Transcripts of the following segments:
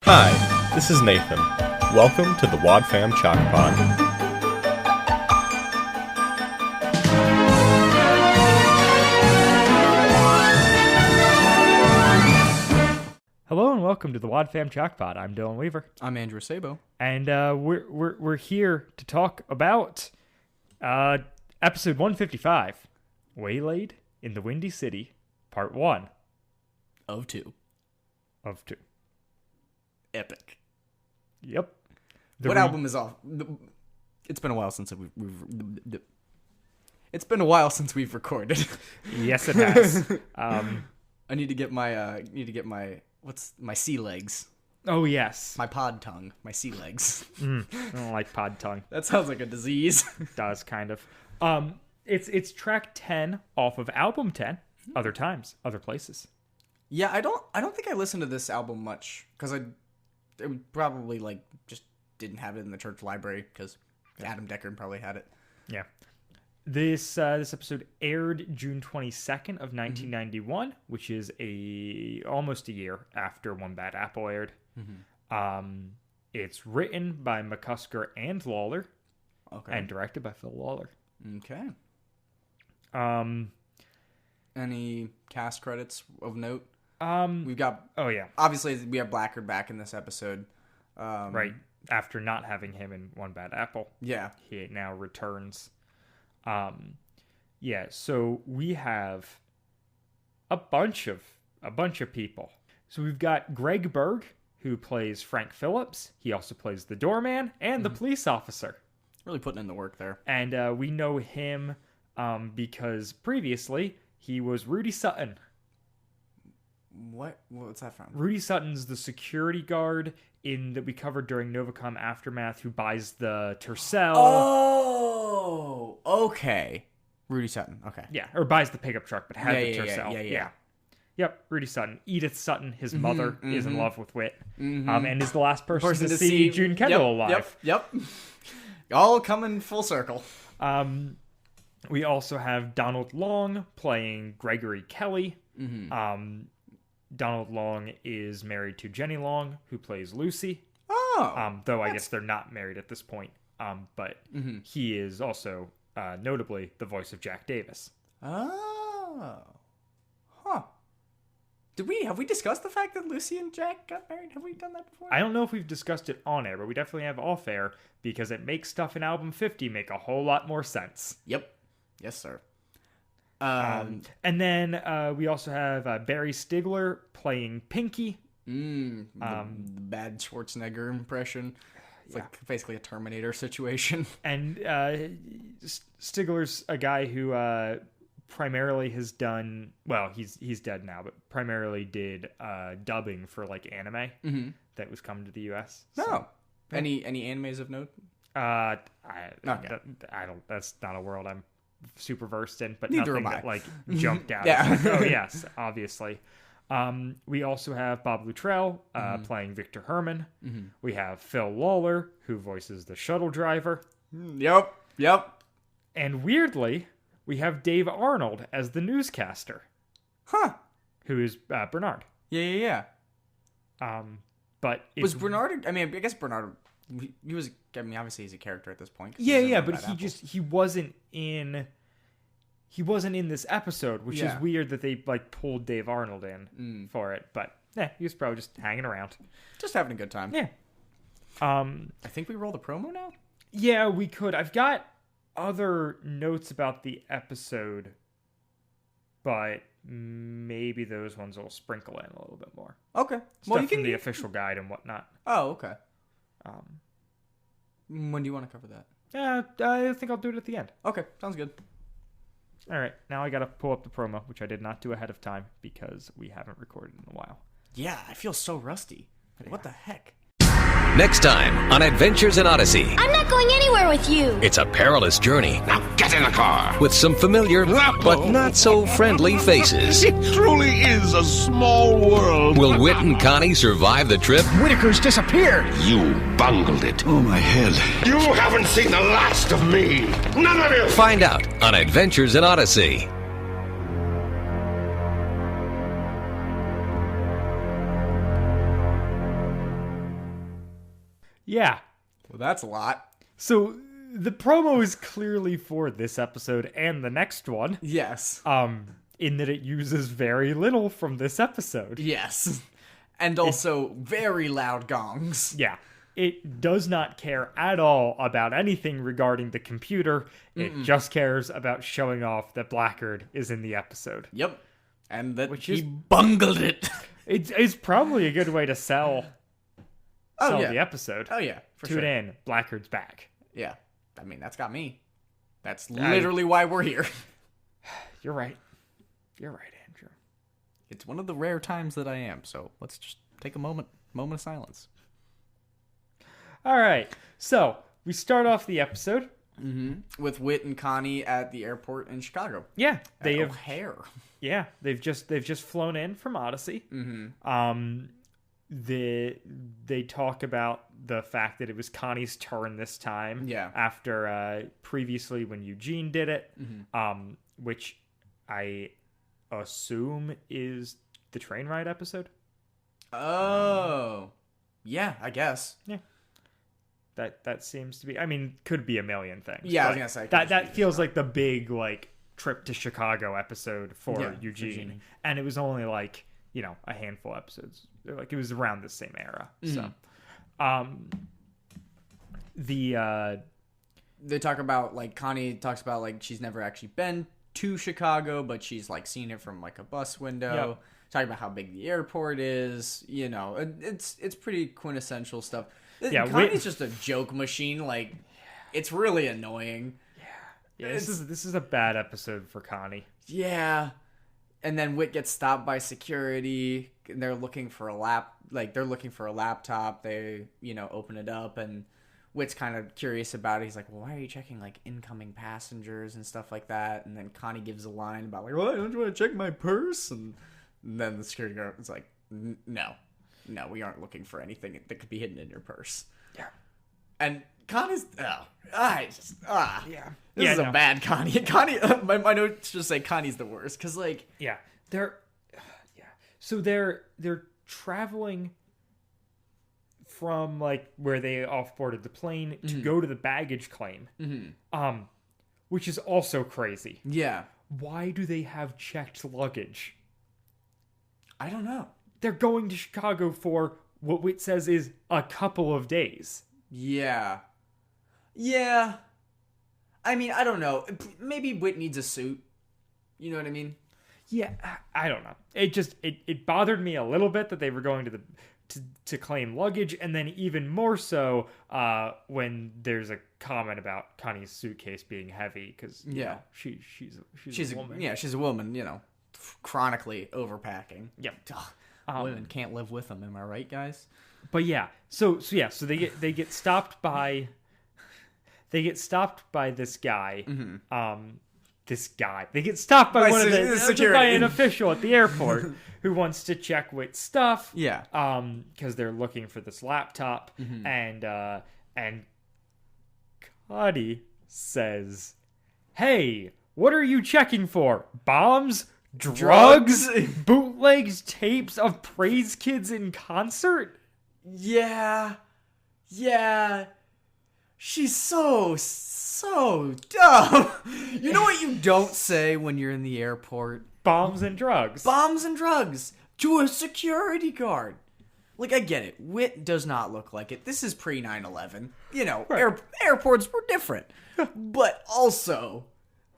Hi, this is Nathan. Welcome to the Wad Fam Chalk Pod. Hello and welcome to the Wad Fam Chalk Pod. I'm Dylan Weaver. I'm Andrew Sabo. And we're here to talk about episode 155, Waylaid in the Windy City, part 1. Of 2. Of 2. Epic. Yep. What album is off? It's been a while since we've recorded. Yes, it has. I need to get my my sea legs. Oh, yes. My pod tongue. My sea legs. I don't like pod tongue. That sounds like a disease. It does, kind of. It's track 10 off of album 10, Other Times, Other Places. Yeah, I don't think I listened to this album much because it probably just didn't have it in the church library because Adam Deckard probably had it. Yeah. This episode aired June 22nd of 1991, which is almost a year after One Bad Apple aired. It's written by McCusker and Lawler, and directed by Phil Lawler. Okay. Any cast credits of note? We've got. Oh yeah. Obviously, we have Blackgaard back in this episode. Right after not having him in One Bad Apple. Yeah. He now returns. Yeah. So we have a bunch of people. So we've got Greg Berg, who plays Frank Phillips. He also plays the doorman and the police officer. Really putting in the work there. And we know him because previously he was Rudy Sutton. What's that from? Rudy Sutton's the security guard that we covered during Novacom Aftermath who buys the Tercel. Oh, okay. Rudy Sutton, okay. Yeah, or buys the pickup truck, but had the Tercel. Yeah. Yep, Rudy Sutton. Edith Sutton, his mother, is in love with Whit, and is the last person to see June Kendall alive. Yep. All coming full circle. We also have Donald Long playing Gregory Kelly. Donald Long is married to Jenny Long, who plays Lucy. Oh. Though I guess they're not married at this point. But he is also notably the voice of Jack Davis. Oh. Huh. Have we discussed the fact that Lucy and Jack got married? Have we done that before? I don't know if we've discussed it on air, but we definitely have off air because it makes stuff in album 50 make a whole lot more sense. Yep. Yes, sir. And then we also have Barry Stigler playing Pinky. The bad Schwarzenegger impression. It's like basically a Terminator situation. And Stigler's a guy who primarily has done, well, he's dead now, but primarily did dubbing for like anime that was coming to the U.S. No. So, any animes of note? I don't. That's not a world I'm super versed in, but Neither nothing am I. that like jumped out. Yeah. Like, oh yes, obviously. We also have Bob Luttrell playing Victor Herman. We have Phil Lawler, who voices the shuttle driver. Yep. And weirdly, we have Dave Arnold as the newscaster. Huh. Who is Bernard. Yeah. But was Bernard? I mean, I guess Bernard. He was. I mean, obviously he's a character at this point. Yeah, but he wasn't in. He wasn't in this episode, which is weird that they like pulled Dave Arnold in for it. But he was probably just hanging around, just having a good time. Yeah. I think we roll the promo now. Yeah, we could. I've got other notes about the episode, but maybe those ones will sprinkle in a little bit more. Okay. Stuff from the official guide and whatnot. Oh, okay. When do you want to cover that? I think I'll do it at the end. Okay, sounds good. All right, now I got to pull up the promo, which I did not do ahead of time because we haven't recorded in a while. Yeah, I feel so rusty. What the heck? Next time on Adventures in Odyssey. I'm not going anywhere with you. It's a perilous journey. Now get in the car. With some familiar, but not so friendly faces. It truly is a small world. Will Whit and Connie survive the trip? Whitaker's disappeared. You bungled it. Oh, my head. You haven't seen the last of me. None of you. Find out on Adventures in Odyssey. Yeah. Well, that's a lot. So the promo is clearly for this episode and the next one. Yes. In that it uses very little from this episode. Yes. And also very loud gongs. Yeah. It does not care at all about anything regarding the computer. It just cares about showing off that Blackgaard is in the episode. Yep. And that Which he is- bungled it. It's probably a good way to sell yeah. the episode. Oh, yeah. For Tune sure. in. Blackgaard's back. Yeah. I mean, that's got me. That's literally why we're here. You're right. You're right, Andrew. It's one of the rare times that I am, so let's just take a moment of silence. All right. So we start off the episode. With Whit and Connie at the airport in Chicago. Yeah, they At have. O'Hare. Yeah, they've just flown in from Odyssey. They talk about the fact that it was Connie's turn this time. Yeah. After previously when Eugene did it, which I assume is the train ride episode. Oh. Yeah, I guess. Yeah. That seems to be. I mean, could be a million things. Yeah, I was but gonna say, that feels like the big like trip to Chicago episode for Yeah, Eugene, and it was only like a handful of episodes. Like it was around the same era. So, They talk about, like, Connie talks about, like, she's never actually been to Chicago, but she's, like, seen it from, like, a bus window. Yep. Talking about how big the airport is. It's pretty quintessential stuff. Yeah, Connie's just a joke machine. Like, it's really annoying. yeah, this is a bad episode for Connie. Yeah. And then Whit gets stopped by security, and they're looking for a laptop. They, open it up, and Whit's kind of curious about it. He's like, well, why are you checking, like, incoming passengers and stuff like that? And then Connie gives a line about, like, well, don't you want to check my purse? And then the security guard is like, no, we aren't looking for anything that could be hidden in your purse. Yeah. And Connie's, Yeah. This is a bad Connie. Connie, my notes just say Connie's the worst, because, like... Yeah. So they're traveling from, like, where they offboarded the plane to go to the baggage claim. Which is also crazy. Yeah. Why do they have checked luggage? I don't know. They're going to Chicago for what Whit says is a couple of days. Yeah. Yeah. I mean, I don't know. Maybe Whit needs a suit. You know what I mean? Yeah, I don't know. It bothered me a little bit that they were going to claim luggage, and then even more so when there's a comment about Connie's suitcase being heavy, because she's a woman. Yeah, she's a woman. Chronically overpacking. Yep. Women can't live with them. Am I right, guys? But yeah, so they get stopped by this guy. They get stopped by by an official at the airport who wants to check Whit's stuff. Yeah. Because they're looking for this laptop, and Cuddy says, "Hey, what are you checking for? Bombs? Drugs? Bootlegs? Tapes of Praise Kids in concert?" Yeah. She's so dumb. You know what you don't say when you're in the airport? Bombs and drugs. Bombs and drugs to a security guard. Like, I get it. Whit does not look like it. This is pre 9/11. Right. Airports were different. But also,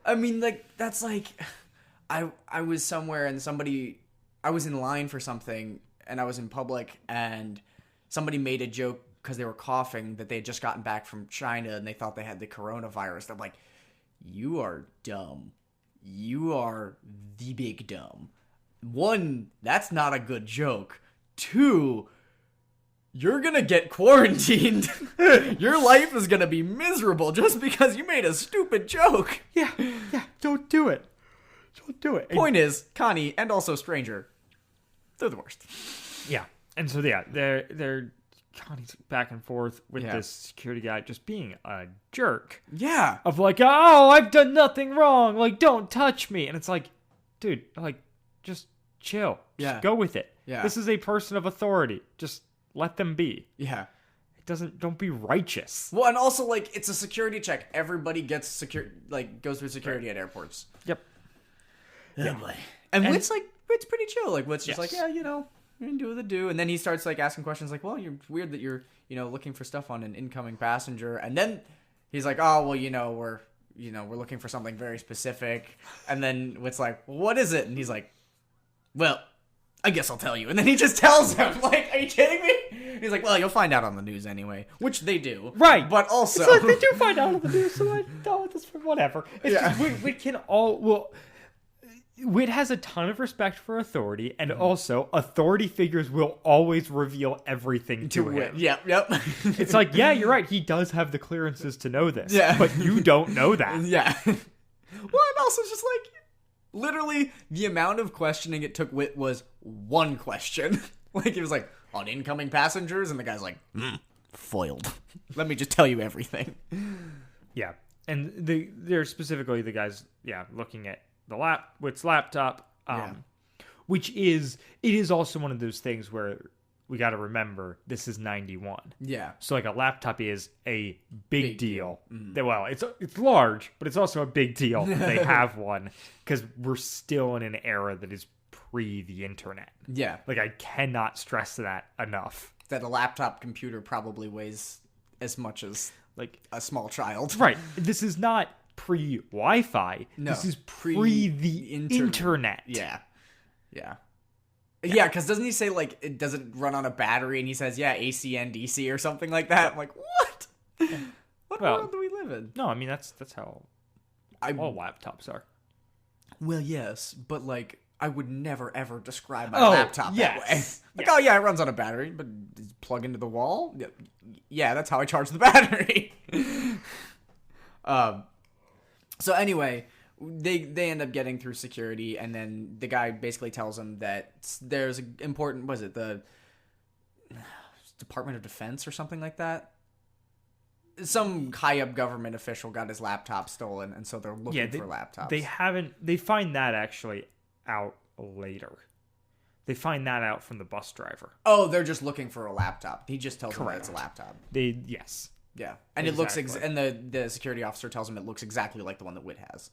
I mean, like, that's like, I was somewhere and I was in line for something and I was in public and somebody made a joke because they were coughing that they had just gotten back from China and they thought they had the coronavirus. I'm like, you are dumb. You are the big dumb. One, that's not a good joke. Two, you're gonna get quarantined. Your life is gonna be miserable just because you made a stupid joke. Yeah, don't do it. Point is, Connie and also Stranger, they're the worst. Yeah, and so they're Connie's back and forth with Yeah. this security guy just being a jerk. Yeah. Of like, oh, I've done nothing wrong. Like, don't touch me. And it's like, dude, like, just chill. Just Yeah. go with it. Yeah. This is a person of authority. Just let them be. Yeah. don't be righteous. Well, and also, like, it's a security check. Everybody gets goes through security at airports. Yep. Yeah. Boy. And Wit's pretty chill. Like, Wit's just like, yeah, you know, you're gonna do what they do. And then he starts, like, asking questions like, well, you're weird that you're, you know, looking for stuff on an incoming passenger. And then he's like, oh, well, we're looking for something very specific. And then Wit's like, well, what is it? And he's like, well, I guess I'll tell you. And then he just tells him, like, are you kidding me? He's like, well, you'll find out on the news anyway. Which they do. Right. But also... It's like they do find out on the news, so I know this for whatever. It's just, we can all... Well, Wit has a ton of respect for authority, and also, authority figures will always reveal everything to him. Yep. It's like, yeah, you're right. He does have the clearances to know this. Yeah. But you don't know that. Yeah. Well, and also just like... Literally, the amount of questioning it took Wit was one question. Like, he was like, on incoming passengers? And the guy's like, foiled. Let me just tell you everything. Yeah. And they're specifically the guys, looking at Wit's laptop, which it is also one of those things where we got to remember this is 91. Yeah. So like a laptop is a big deal. Well, it's large, but it's also a big deal that they have one because we're still in an era that is pre the internet. Yeah. Like I cannot stress that enough. That a laptop computer probably weighs as much as like a small child. Right. This is not pre Wi-Fi. No. This is pre the internet. Yeah. Yeah. Yeah, because doesn't he say, like, it doesn't run on a battery, and he says, yeah, AC and DC or something like that? I'm like, what? What world do we live in? No, I mean, that's how all laptops are. Well, yes, but, like, I would never, ever describe my laptop that way. Like, oh, yeah, it runs on a battery, but plug into the wall? Yeah, that's how I charge the battery. So anyway... They end up getting through security, and then the guy basically tells them that there's an important, was it the Department of Defense or something like that? Some high-up government official got his laptop stolen, and so they're looking for laptops. They find that actually out later. They find that out from the bus driver. Oh, they're just looking for a laptop. He just tells them that it's a laptop. Yes. Yeah, and exactly. It looks, and the security officer tells him it looks exactly like the one that Wit has.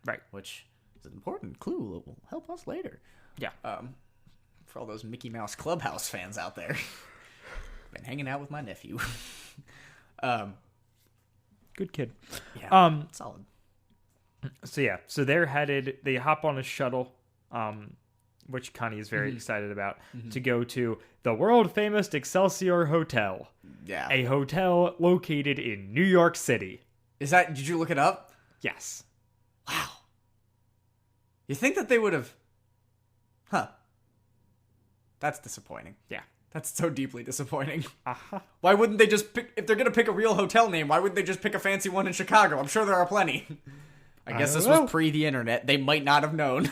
Right. Which is an important clue that will help us later. Yeah. For all those Mickey Mouse Clubhouse fans out there. Been hanging out with my nephew. Good kid. Yeah. Solid. So they hop on a shuttle, which Connie is very excited about, to go to the world famous Excelsior Hotel. Yeah. A hotel located in New York City. Did you look it up? Yes. Wow. You think that they would have... Huh. That's disappointing. Yeah. That's so deeply disappointing. Uh-huh. Why wouldn't they just pick... If they're going to pick a real hotel name, why wouldn't they just pick a fancy one in Chicago? I'm sure there are plenty. I guess this was pre the internet. They might not have known.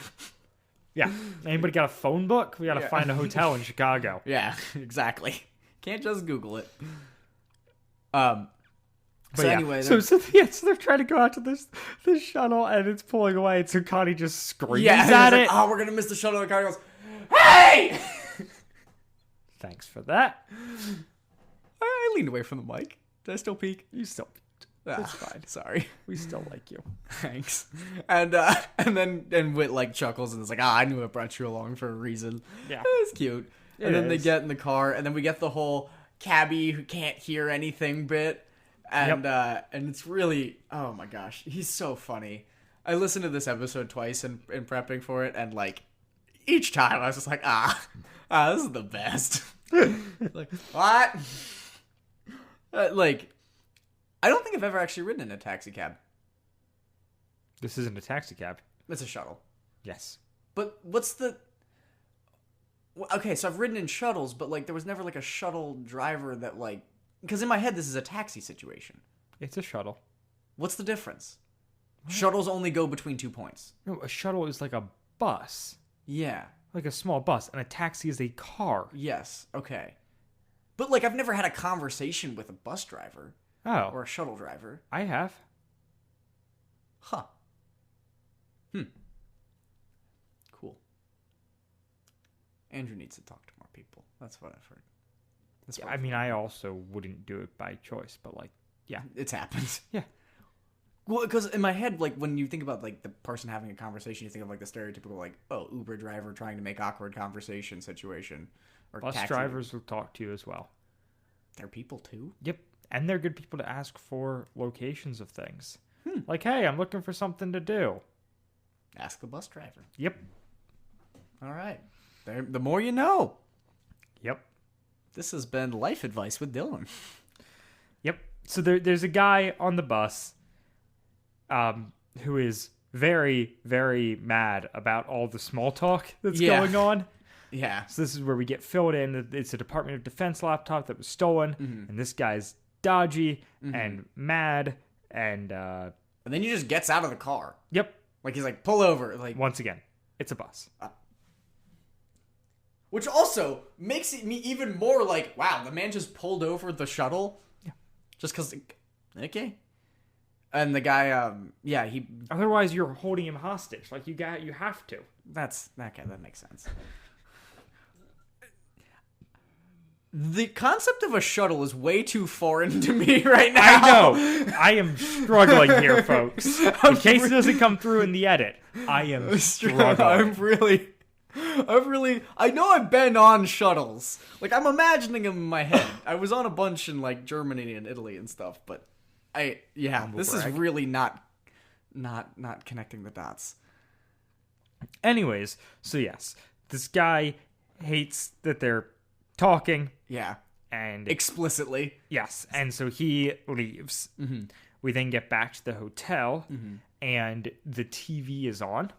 Yeah. Anybody got a phone book? We got to find a hotel in Chicago. Yeah, exactly. Can't just Google it. So anyway, so they're trying to go out to this shuttle, and it's pulling away, and so Connie just screams at it. Like, oh, we're gonna miss the shuttle, and Connie goes, "Hey!" Thanks for that. I leaned away from the mic. Did I still peek? You still peeked. That's fine. Sorry. We still like you. Thanks. And then Wit like chuckles and is like, I knew I brought you along for a reason. Yeah, it's cute. And then they get in the car, and then we get the whole cabbie who can't hear anything bit. And and it's really, oh my gosh, he's so funny. I listened to this episode twice in prepping for it, and like each time I was just like, this is the best. Like, what? Like, I don't think I've ever actually ridden in a taxi cab. This isn't a taxi cab. It's a shuttle. Yes. But what's the... Okay, so I've ridden in shuttles, but like there was never like a shuttle driver that like... Because in my head, this is a taxi situation. It's a shuttle. What's the difference? What? Shuttles only go between 2 points. No, a shuttle is like a bus. Yeah. Like a small bus, and a taxi is a car. Yes, okay. But like I've never had a conversation with a bus driver. Oh. Or a shuttle driver. I have. Huh. Cool. Andrew needs to talk to more people. That's what I've heard. I mean, I also wouldn't do it by choice, but like, yeah, It's happened. yeah. Well, because in my head, like, when you think about, like, the person having a conversation, you think of, like, the stereotypical, like, oh, Uber driver trying to make awkward conversation situation. Or Bus taxi. drivers will talk to you as well. They're people, too? Yep. And they're good people to ask for locations of things. Like, hey, I'm looking for something to do. Ask the bus driver. Yep. All right. The more you know. Yep. This has been Life Advice with Dylan. Yep. So there's a guy on the bus who is very, very mad about all the small talk that's going on. Yeah. So this is where we get filled in. It's a Department of Defense laptop that was stolen, and this guy's dodgy and mad, and And then he just gets out of the car. yep. Like, he's like, pull over. Like, Once again, it's a bus. which also makes me even more like, wow, the man just pulled over the shuttle? Yeah. Just because, okay. And the guy, he... Otherwise, you're holding him hostage. Like you have to. That's... Okay, that makes sense. The concept of a shuttle is way too foreign to me right now. I know. I am struggling here, folks. In case it doesn't come through in the edit, I am struggling. I know I've been on shuttles. Like, I'm imagining them in my head. I was on a bunch in, like, Germany and Italy and stuff, but this is really not connecting the dots. Anyways, so yes, this guy hates that they're talking. Yeah. And explicitly. Yes, and so he leaves. Mm-hmm. We then get back to the hotel, and the TV is on,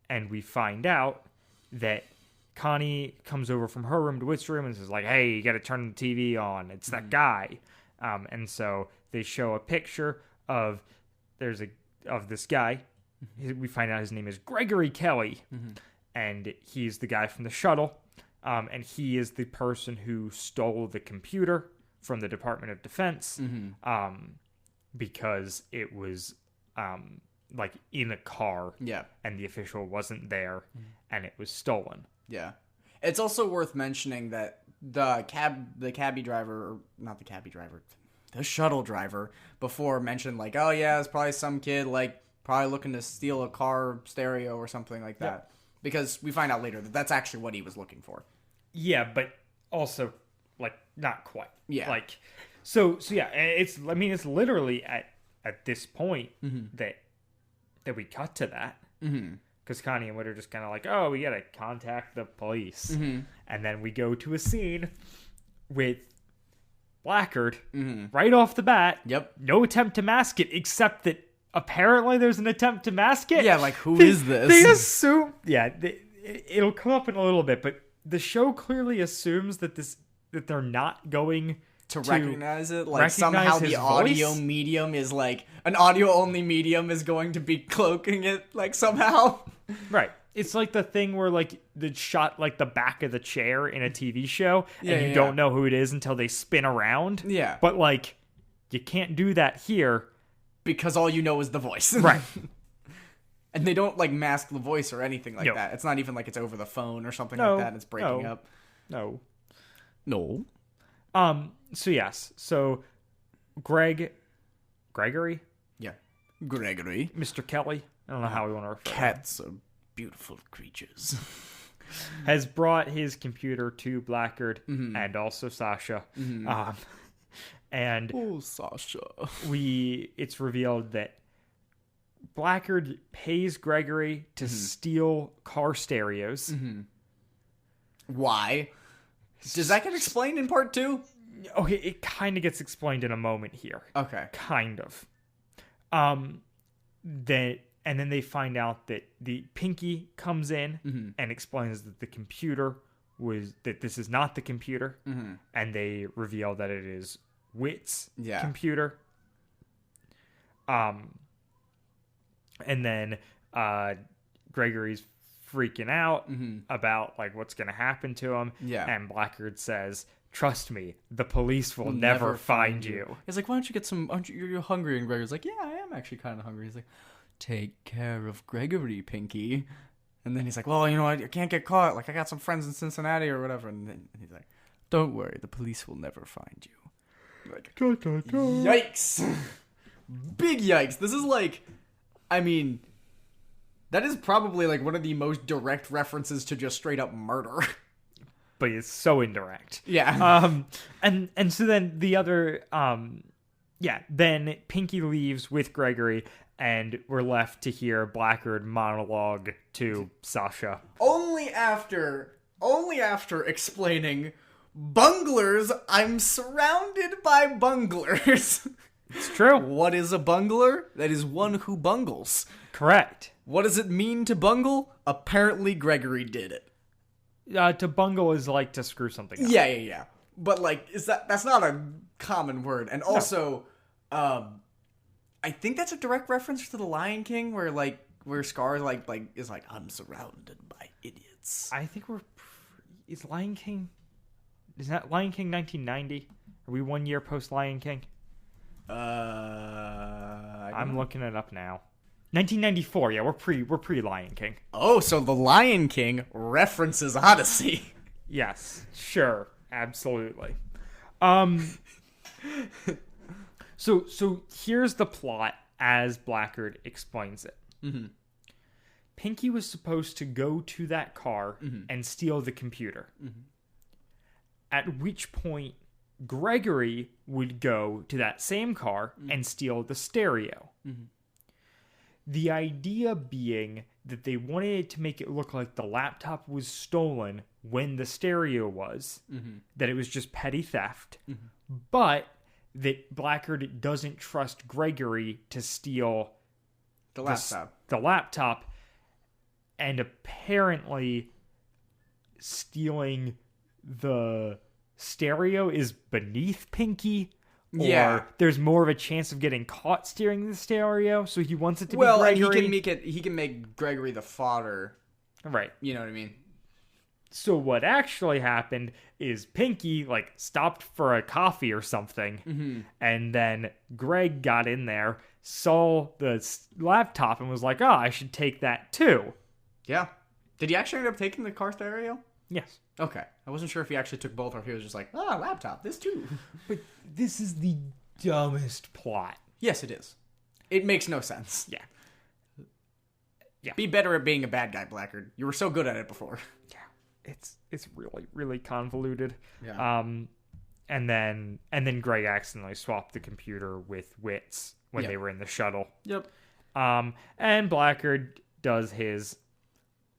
and we find out that Connie comes over from her room to Whit's room and says, like, hey, you got to turn the TV on. It's that guy. And so they show a picture of this guy. We find out his name is Gregory Kelly, and he's the guy from the shuttle. And he is the person who stole the computer from the Department of Defense, because it was like in a car, and the official wasn't there, and it was stolen. Yeah, it's also worth mentioning that the shuttle driver before mentioned, like, oh yeah, it's probably some kid like probably looking to steal a car stereo or something like that. Because we find out later that that's actually what he was looking for. Yeah, but also, like, not quite. Yeah. Like, so yeah, it's literally at this point that we cut to that. Because Connie and Whit are just kind of like, oh, we gotta contact the police. And then we go to a scene with Blackgaard right off the bat. Yep. No attempt to mask it, except that apparently there's an attempt to mask it. Yeah, like, who is this? They assume... Yeah, it'll come up in a little bit, but the show clearly assumes that they're not going to recognize it. Like, recognize somehow the audio voice? medium is, like, an audio-only medium is going to be cloaking it, like, somehow. Right. It's like the thing where, like, the shot, like, the back of the chair in a TV show, and you don't know who it is until they spin around. Yeah. But, like, you can't do that here. Because all you know is the voice. Right. And they don't, like, mask the voice or anything like that. It's not even like it's over the phone or something like that and it's breaking up. No. So, yes. So, Gregory? Yeah. Gregory. Mr. Kelly? I don't know how we want to refer to him. Cats are beautiful creatures. Has brought his computer to Blackgaard and also Sasha. And oh, Sasha. It's revealed that Blackgaard pays Gregory to steal car stereos. Why? Does that get explained in part 2? Okay, it kind of gets explained in a moment here. Okay. Kind of. And then they find out that the Pinky comes in and explains that that this is not the computer. And they reveal that it is Whit's computer. And then Gregory's freaking out about, like, what's going to happen to him. Yeah. And Blackgaard says, trust me, the police will never find you. He's like, why don't you get some, you're hungry? And Gregory's like, yeah, I am actually kind of hungry. He's like, take care of Gregory, Pinky. And then he's like, well, you know, I can't get caught. Like, I got some friends in Cincinnati or whatever. And then he's like, Don't worry, the police will never find you. Like, yikes. Big yikes. This is like, I mean, that is probably like one of the most direct references to just straight up murder. But it's so indirect. Yeah. And so then the other, then Pinky leaves with Gregory, and we're left to hear Blackgaard monologue to Sasha. Only after explaining, bunglers, I'm surrounded by bunglers. It's true. What is a bungler? That is one who bungles. Correct. What does it mean to bungle? Apparently Gregory did it. To bungle is like to screw something up. Yeah. But like, that's not a common word. And also, I think that's a direct reference to the Lion King, where Scar is like, I'm surrounded by idiots. I think is Lion King 1990? Are we 1 year post Lion King? I'm looking it up now. 1994. Yeah, we're pre Lion King. Oh, so the Lion King references Odyssey. Yes, sure, absolutely. So here's the plot as Blackgaard explains it. Mm-hmm. Pinky was supposed to go to that car and steal the computer. Mm-hmm. At which point, Gregory would go to that same car and steal the stereo. Mm-hmm. The idea being that they wanted to make it look like the laptop was stolen when the stereo was, that it was just petty theft, but that Blackgaard doesn't trust Gregory to steal the laptop, and apparently stealing the stereo is beneath Pinky. Or there's more of a chance of getting caught steering the stereo, so he wants it to be Gregory. Well, and he can make Gregory the fodder. Right. You know what I mean? So what actually happened is Pinky, stopped for a coffee or something, and then Greg got in there, saw the laptop, and was like, I should take that too. Yeah. Did he actually end up taking the car stereo? Yes. Okay. I wasn't sure if he actually took both or if he was just like, laptop, this too. But this is the dumbest plot. Yes, it is. It makes no sense. Yeah. Be better at being a bad guy, Blackgaard. You were so good at it before. Yeah. It's really, really convoluted. Yeah. And then Greg accidentally swapped the computer with Wits when they were in the shuttle. Yep. And Blackgaard does his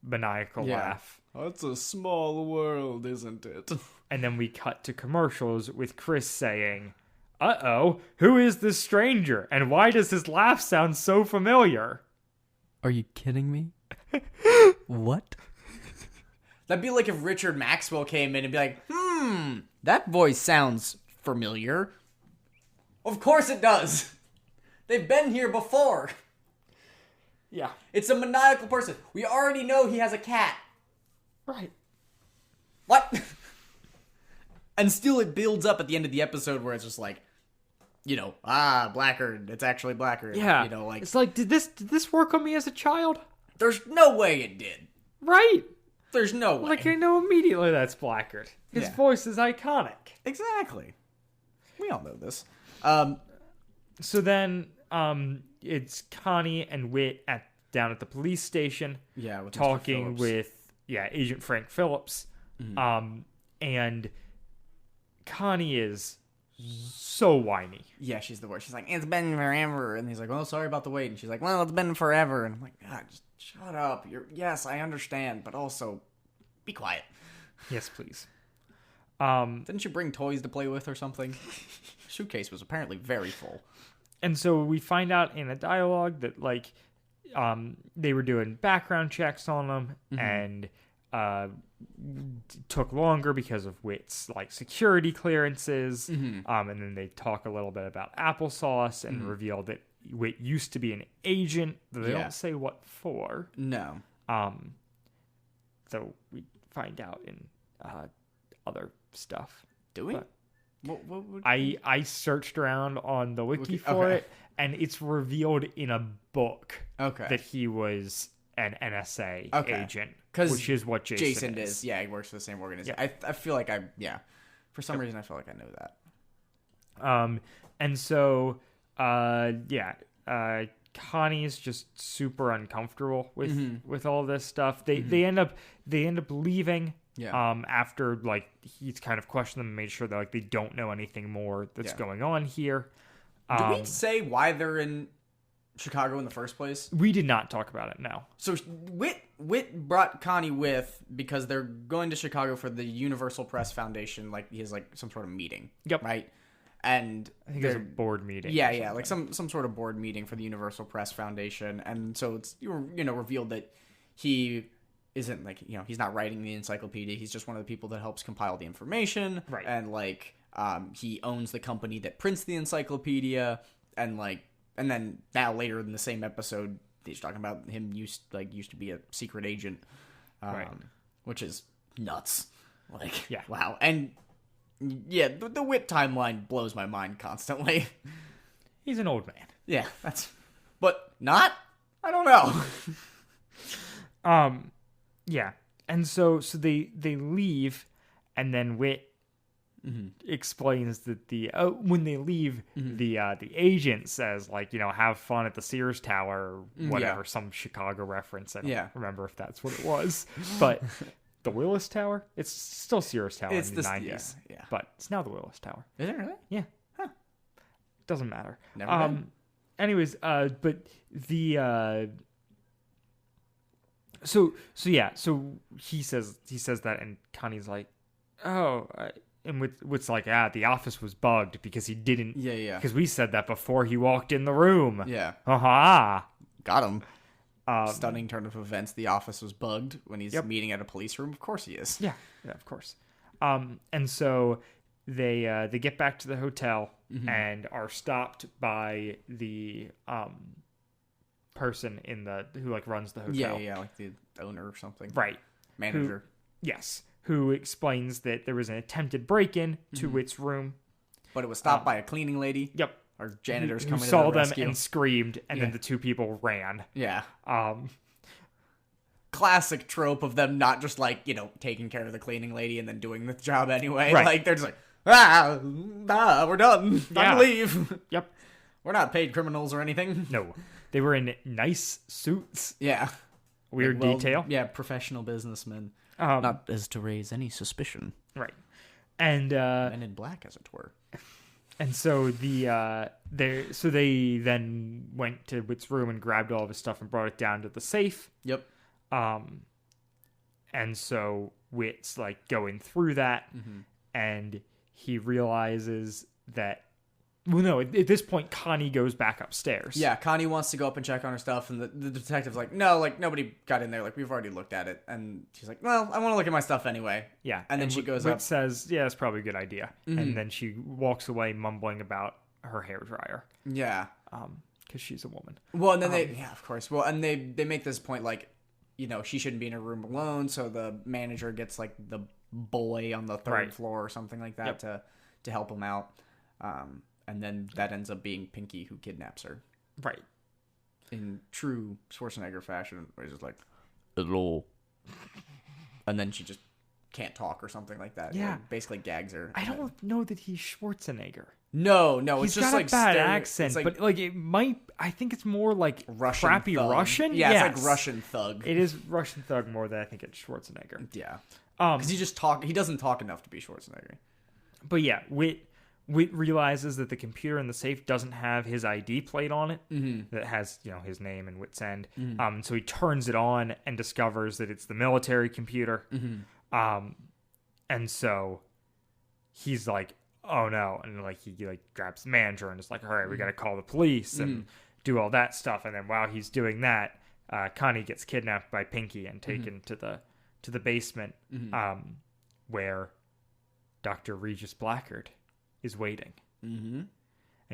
maniacal laugh. It's a small world, isn't it? And then we cut to commercials with Chris saying, "Uh-oh, who is this stranger? And why does his laugh sound so familiar?" Are you kidding me? What? That'd be like if Richard Maxwell came in and be like, that voice sounds familiar. Of course it does. They've been here before. Yeah. It's a maniacal person. We already know he has a cat. Right. What? And still it builds up at the end of the episode where it's just like, Blackgaard. It's actually Blackgaard. Yeah. It's like, did this work on me as a child? There's no way it did. Right. There's no way. I know immediately that's Blackgaard. His voice is iconic. Exactly. We all know this. So then, it's Connie and Whit down at the police station. Yeah, with talking with Agent Frank Phillips. And Connie is so whiny. Yeah, she's the worst. She's like, it's been forever. And he's like, well, sorry about the wait. And she's like, well, it's been forever. And I'm like, God, just shut up. Yes, I understand, but also be quiet. Yes, please. Didn't you bring toys to play with or something? Suitcase was apparently very full. And so we find out in a dialogue that they were doing background checks on them and took longer because of Wit's security clearances. And then they talk a little bit about applesauce and reveal that Wit used to be an agent, but they don't say what for. No. So we find out in other stuff. Do we? What I searched around on the wiki for it, and it's revealed in a book that he was an NSA agent, which is what Jason is. Yeah, he works for the same organization. Yeah. I feel like For some reason, I feel like I know that. And so, Connie's just super uncomfortable with all this stuff. They end up leaving. Yeah. After like he's kind of questioned them and made sure that like they don't know anything more that's going on here. Do we say why they're in Chicago in the first place? We did not talk about it. No. So Whit brought Connie with because they're going to Chicago for the Universal Press Foundation. Like he has like some sort of meeting. Yep. Right. And I think it's a board meeting. Yeah, like some sort of board meeting for the Universal Press Foundation, and so it's revealed that he isn't like he's not writing the encyclopedia. He's just one of the people that helps compile the information, right? And like he owns the company that prints the encyclopedia, and then now later in the same episode, he's talking about him used to be a secret agent, right? Which is nuts. Like yeah, wow, and. Yeah, the Whit timeline blows my mind constantly. He's an old man. Yeah, but not? I don't know. Yeah. And so they leave, and then Whit explains that when they leave, the agent says like, have fun at the Sears Tower or whatever, some Chicago reference. I don't remember if that's what it was. But the Willis Tower? It's still Sears Tower in the 90s. Yeah. But it's now the Willis Tower. Is it really? Yeah. Huh. Doesn't matter. Never been. Anyways, but the so he says that, and Connie's like, and Whit's like, the office was bugged because he didn't. Yeah. Because we said that before he walked in the room. Yeah. Got him. Stunning turn of events. The office was bugged when he's meeting at a police room. Of course he is. Yeah, of course. And so they get back to the hotel and are stopped by the person who like runs the hotel. Yeah, like the owner or something. Right. Manager. Who explains that there was an attempted break-in to Whit's room, but it was stopped by a cleaning lady. Yep. Our janitors who coming saw to the them rescue. and screamed, and then the two people ran. Yeah. Classic trope of them not just like taking care of the cleaning lady and then doing the job anyway. Right. Like they're just like we're done. Time to leave. Yep. We're not paid criminals or anything. No, they were in nice suits. Yeah. Weird detail. Yeah, professional businessmen. Not as to raise any suspicion. Right. And Men in black, as it were. And so they then went to Whit's room and grabbed all of his stuff and brought it down to the safe. Yep. And so Whit's like going through that, and he realizes that. Well, no, at this point, Connie goes back upstairs. Yeah, Connie wants to go up and check on her stuff, and the detective's like, no, like, nobody got in there. Like, we've already looked at it. And she's like, well, I want to look at my stuff anyway. Yeah. And then she goes Whit up. says, yeah, that's probably a good idea. And then she walks away mumbling about her hairdryer. Yeah. Because she's a woman. Well, and then of course. Well, and they make this point, like, she shouldn't be in her room alone, so the manager gets, like, the boy on the third floor or something like that to help him out. And then that ends up being Pinky who kidnaps her. Right. In true Schwarzenegger fashion, where he's just like, hello. And then she just can't talk or something like that. Yeah. Basically gags her. I don't know that he's Schwarzenegger. No, He's it's just got like a bad accent, like, but like it might. I think it's more like Russian crappy thug. Russian. Yeah, Yes. it's like Russian thug. It is Russian thug more than I think it's Schwarzenegger. Yeah. Because he doesn't talk enough to be Schwarzenegger. But yeah, Whit realizes that the computer in the safe doesn't have his ID plate on it. That has his name and Whit's End. So he turns it on and discovers that it's the military computer. And so he's like, oh no, and like he like grabs the manager and is like, all right, we got to call the police and do all that stuff. And then while he's doing that, Connie gets kidnapped by Pinky and taken to the basement, where Dr. Regis Blackgaard is waiting. And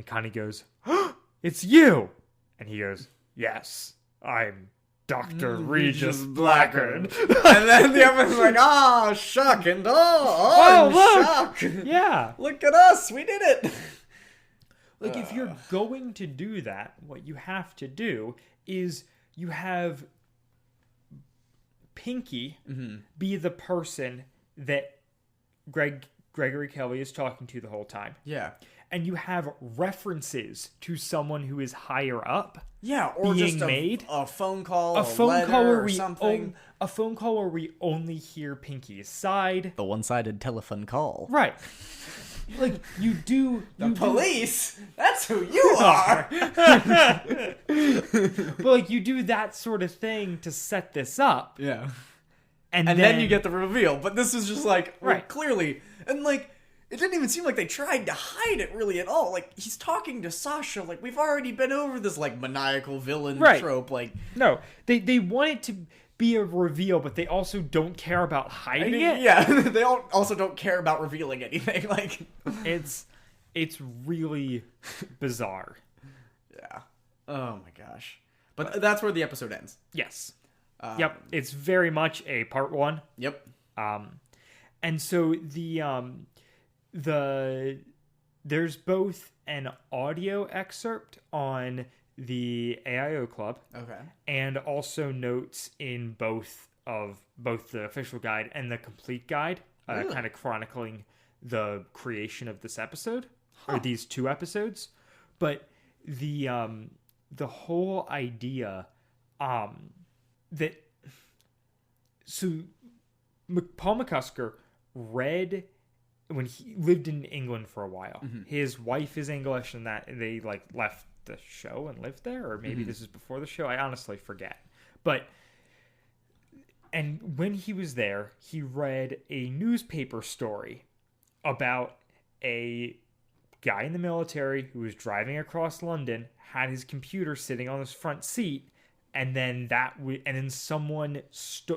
Connie goes, oh, it's you! And he goes, yes, I'm Dr. Regis Blackgaard. And then the other one's like, oh, shock and shock. Yeah. Look at us, we did it. Like, if you're going to do that, what you have to do is you have Pinky be the person that Greg Gregory Kelly is talking to the whole time. Yeah. And you have references to someone who is higher up. Yeah, or being just made. a phone call, A phone letter, call where or we something. a phone call where we only hear Pinky's side. The one-sided telephone call. Right. Like, you do... The police? That's who you are! But, like, you do that sort of thing to set this up. Yeah. And then you get the reveal. But this is just like, Right. clearly... And, like, it didn't even seem like they tried to hide it really at all. Like, he's talking to Sasha. Like, we've already been over this, like, maniacal villain trope. Like, No, they want it to be a reveal, but they also don't care about hiding it. yeah, they also don't care about revealing anything. Like, It's really bizarre. yeah. Oh my gosh. But that's where the episode ends. Yes. Yep. It's very much a part one. Yep. And so there's both an audio excerpt on the AIO Club, Okay. and also notes in both the official guide and the complete guide, Really? kind of chronicling the creation of this episode or these two episodes. But the whole idea that Paul McCusker read when he lived in England for a while. Mm-hmm. His wife is English, and that they like left the show and lived there, or maybe this is before the show. I honestly forget. And when he was there, he read a newspaper story about a guy in the military who was driving across London, had his computer sitting on his front seat, and then someone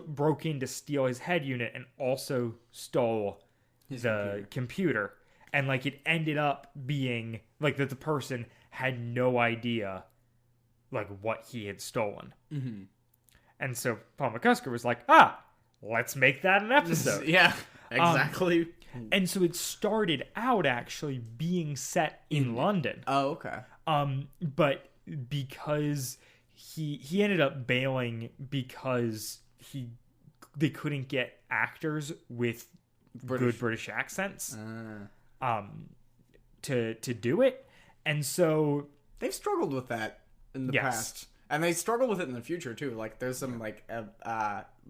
broke in to steal his head unit and also stole the computer. And like it ended up being like that the person had no idea like what he had stolen. Mm-hmm. And so Paul McCusker was like, let's make that an episode. Yeah, exactly. And so it started out actually being set in London. Oh, okay. But because he ended up bailing because they couldn't get actors with good British accents to do it. And so They've struggled with that in the past. And they struggle with it in the future too. Like there's some like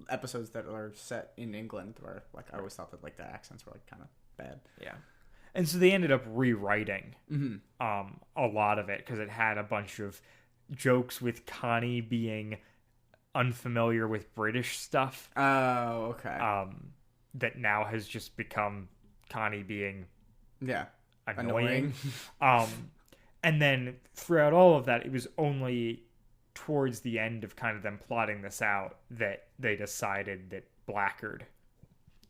episodes that are set in England where like I always thought that like the accents were like kind of bad. Yeah. And so they ended up rewriting a lot of it because it had a bunch of jokes with Connie being unfamiliar with British stuff. Oh, okay. That now has just become Connie being annoying. And then throughout all of that, it was only towards the end of kind of them plotting this out that they decided that Blackgaard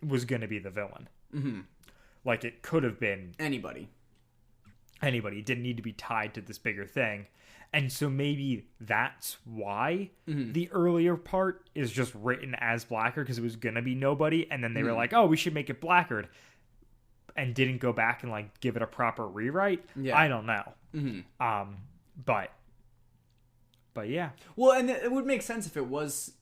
was going to be the villain. Mm-hmm. Like it could have been anybody. It didn't need to be tied to this bigger thing. And so maybe that's why the earlier part is just written as Blackgaard because it was going to be nobody. And then they were like, oh, we should make it Blackgaard. And didn't go back and like give it a proper rewrite. Yeah. I don't know. Mm-hmm. But yeah. Well, and it would make sense if it was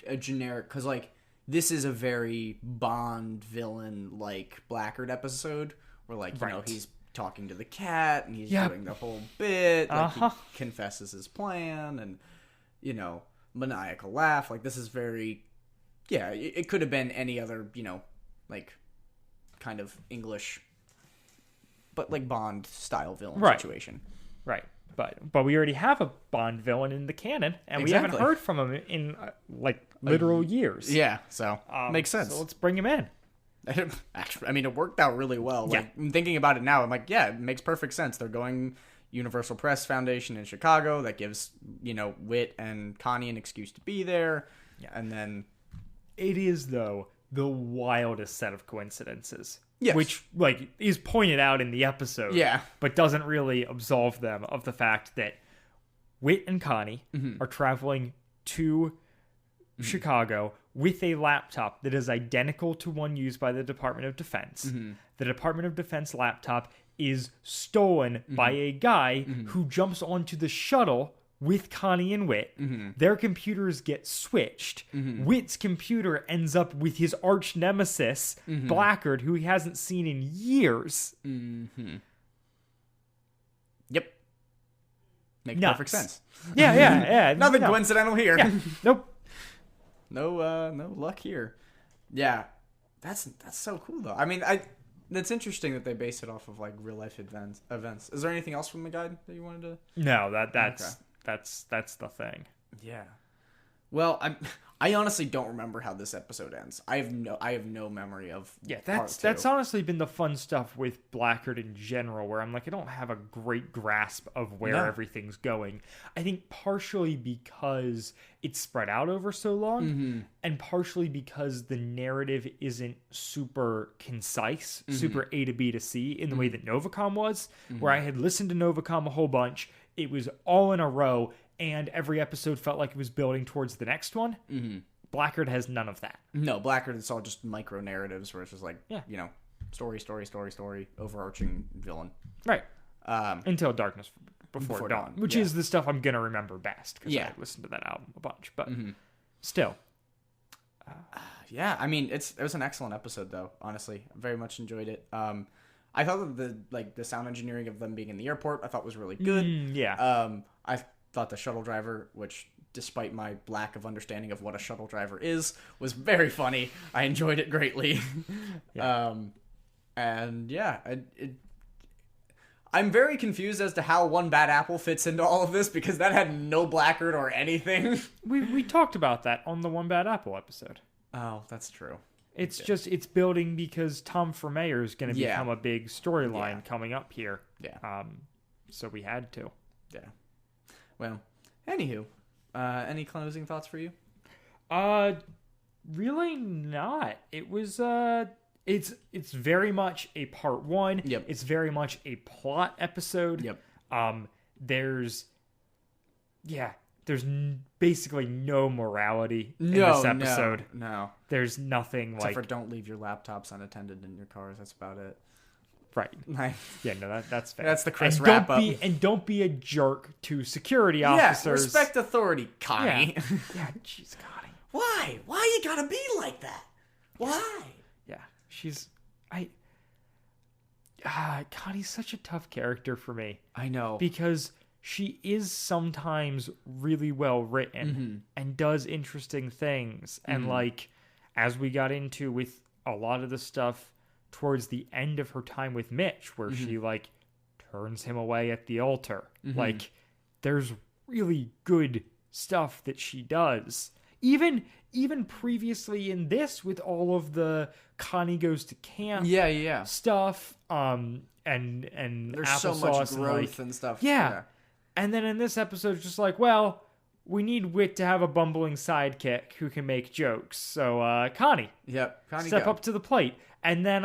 a generic, because like this is a very Bond villain like Blackgaard episode where like you know he's talking to the cat and he's doing the whole bit. Like he confesses his plan and you know maniacal laugh. Like this is very it could have been any other like kind of English but like Bond style villain situation. Right. But we already have a Bond villain in the canon, and we haven't heard from him in like literal years. Yeah, so makes sense. So let's bring him in. Actually, I mean, it worked out really well. Like I'm thinking about it now, I'm like, yeah, it makes perfect sense. They're going Universal Press Foundation in Chicago. That gives Whit and Connie an excuse to be there. Yeah, and then it is though the wildest set of coincidences. Yes. Which, like, is pointed out in the episode. Yeah. But doesn't really absolve them of the fact that Whit and Connie are traveling to Chicago with a laptop that is identical to one used by the Department of Defense. The Department of Defense laptop is stolen by a guy who jumps onto the shuttle with Connie and Wit. Their computers get switched. Wit's computer ends up with his arch nemesis, Blackgaard, who he hasn't seen in years. Yep. Makes Nuts. perfect sense. Yeah. Nothing no. coincidental here. Yeah. Nope. No luck here. Yeah. That's so cool though. I mean, that's interesting that they base it off of like real life events. Is there anything else from the guide that you wanted to? No, that's the thing. Yeah. Well, I honestly don't remember how this episode ends. I have no memory of. Yeah, part that's two. honestly been the fun stuff with Blackgaard in general, where I'm like, I don't have a great grasp of where No. everything's going. I think partially because it's spread out over so long, and partially because the narrative isn't super concise, super A to B to C in the way that Novacom was, where I had listened to Novacom a whole bunch. It was all in a row, and every episode felt like it was building towards the next one. Blackgaard has none of that. No, Blackgaard, it's all just micro narratives where it's just like, story, overarching villain. Right. Until Darkness Before Dawn, which is the stuff I'm going to remember best, because I listened to that album a bunch. But still. Yeah, I mean, it was an excellent episode, though, honestly. I very much enjoyed it. I thought that the sound engineering of them being in the airport, I thought was really good. I thought the shuttle driver, which, despite my lack of understanding of what a shuttle driver is, was very funny. I enjoyed it greatly. I'm very confused as to how one bad apple fits into all of this, because that had no Blackgaard or anything. We talked about that on the One Bad Apple episode. Oh, that's true. It's it's building because Tom for Mayor is going to become a big storyline coming up here. Yeah. So we had to. Yeah. Well, anywho, any closing thoughts for you? Really not. It was it's very much a part one. Yep. It's very much a plot episode. Yep. There's basically no morality in this episode. No. There's nothing Except like for don't leave your laptops unattended in your cars. That's about it. right. Yeah, no, that's fair. That's the Chris and wrap up. Don't be a jerk to security officers. Respect authority, Connie. Yeah, jeez, Connie. Why? Why you gotta be like that? Why? Yeah, Connie's such a tough character for me. I know. Because she is sometimes really well written and does interesting things. And like, as we got into with a lot of the stuff towards the end of her time with Mitch, where she like turns him away at the altar. Like, there's really good stuff that she does. Even previously in this, with all of the Connie goes to camp stuff, and There's applesauce so much growth and and stuff. Yeah. And then in this episode, it's just like, well, we need Wit to have a bumbling sidekick who can make jokes. So, Connie. Yep. Connie, step go. up to the plate. And then,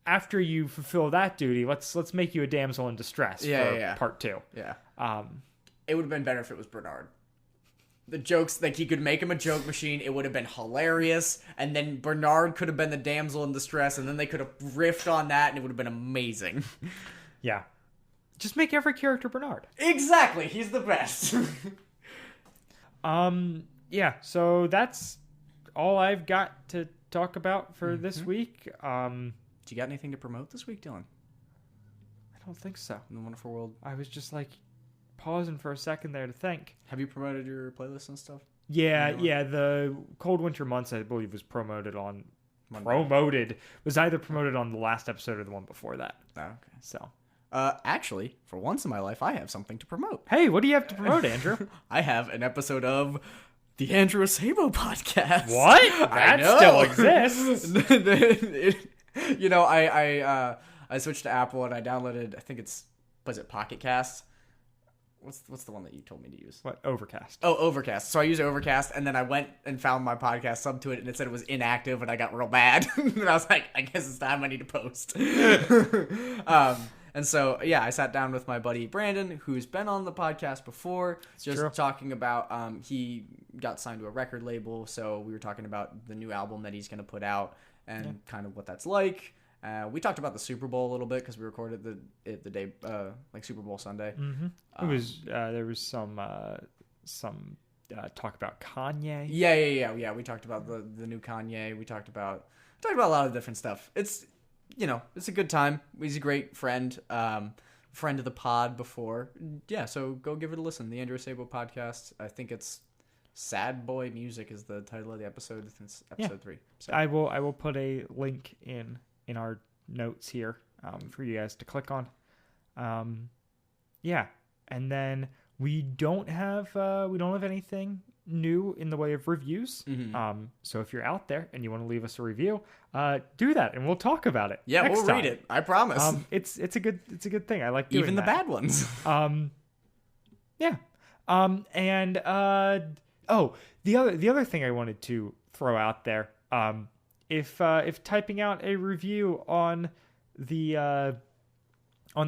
after you fulfill that duty, let's make you a damsel in distress for part two. Yeah. It would have been better if it was Bernard. The jokes, like, he could make him a joke machine. It would have been hilarious. And then Bernard could have been the damsel in distress. And then they could have riffed on that, and it would have been amazing. Yeah. Just make every character Bernard. Exactly. He's the best. Yeah. So that's all I've got to talk about for this week. Do you got anything to promote this week, Dylan? I don't think so. In the wonderful world. I was just like pausing for a second there to think. Have you promoted your playlists and stuff? Yeah. The Cold Winter Months, I believe, was promoted on either promoted on the last episode or the one before that. Oh, okay. So. Actually, for once in my life, I have something to promote. Hey, what do you have to promote, Andrew? I have an episode of the Andrew Sabo podcast. What? That still exists. I switched to Apple and I downloaded. I think was it Pocket Cast? What's the one that you told me to use? What? Overcast. Oh, Overcast. So I used Overcast, and then I went and found my podcast sub to it, and it said it was inactive, and I got real mad. And I was like, I guess it's time I need to post. And so, yeah, I sat down with my buddy Brandon, who's been on the podcast before, talking about, he got signed to a record label, so we were talking about the new album that he's going to put out and kind of what that's like. We talked about the Super Bowl a little bit because we recorded the day like Super Bowl Sunday. Mm-hmm. It was there was some talk about Kanye. Yeah. We talked about the new Kanye. We talked about a lot of different stuff. It's it's a good time. He's a great friend. Friend of the pod before. Yeah, so go give it a listen. The Andrew Sabo podcast. I think it's Sad Boy Music is the title of the episode. It's episode 3. So. I will put a link in our notes here for you guys to click on. Yeah, and then we don't have anything new in the way of reviews. Mm-hmm. So if you're out there and you want to leave us a review, do that and we'll talk about it. Yeah, next we'll time. read it. I promise. It's a good thing. I like doing even the that. bad ones. Yeah. And the other thing I wanted to throw out there, if typing out a review on the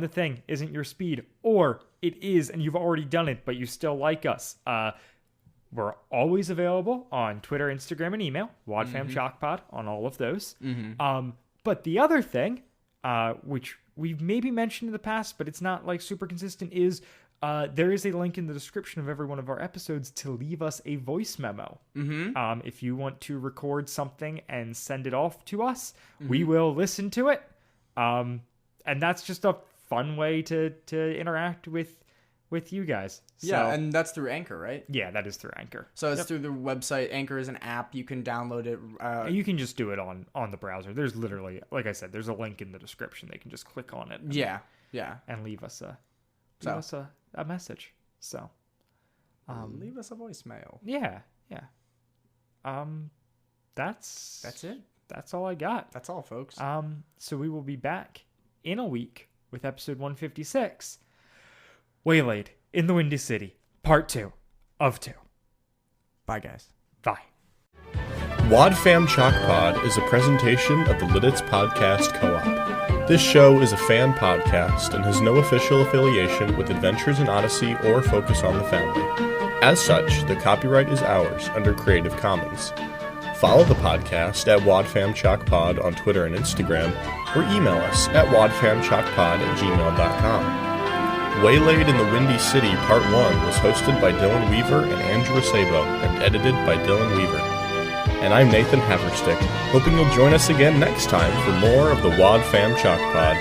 thing isn't your speed, or it is and you've already done it but you still like us, we're always available on Twitter, Instagram, and email. WadFamChalkPod on all of those. Mm-hmm. But the other thing, which we've maybe mentioned in the past, but it's not like super consistent, is there is a link in the description of every one of our episodes to leave us a voice memo. Mm-hmm. If you want to record something and send it off to us, we will listen to it. And that's just a fun way to interact with you guys. Yeah, and that's through Anchor, right? Yeah, that is through Anchor. So it's through the website. Anchor is an app. You can download it. You can just do it on the browser. There's literally, like I said, there's a link in the description. They can just click on it. And leave us a message. So, leave us a voicemail. Yeah. That's it. That's all I got. That's all, folks. So we will be back in a week with episode 156. Waylaid in the Windy City, part 2 of 2. Bye, guys. Bye. Wadfam Chalk Pod is a presentation of the Lidditz Podcast Co-op. This show is a fan podcast and has no official affiliation with Adventures in Odyssey or Focus on the Family. As such, the copyright is ours under Creative Commons. Follow the podcast at WadFamChalkPod on Twitter and Instagram, or email us at wadfamchalkpod@gmail.com. Waylaid in the Windy City Part 1 was hosted by Dylan Weaver and Andrew Sabo and edited by Dylan Weaver. And I'm Nathan Haverstick, hoping you'll join us again next time for more of the Wad Fam Chalk Pod.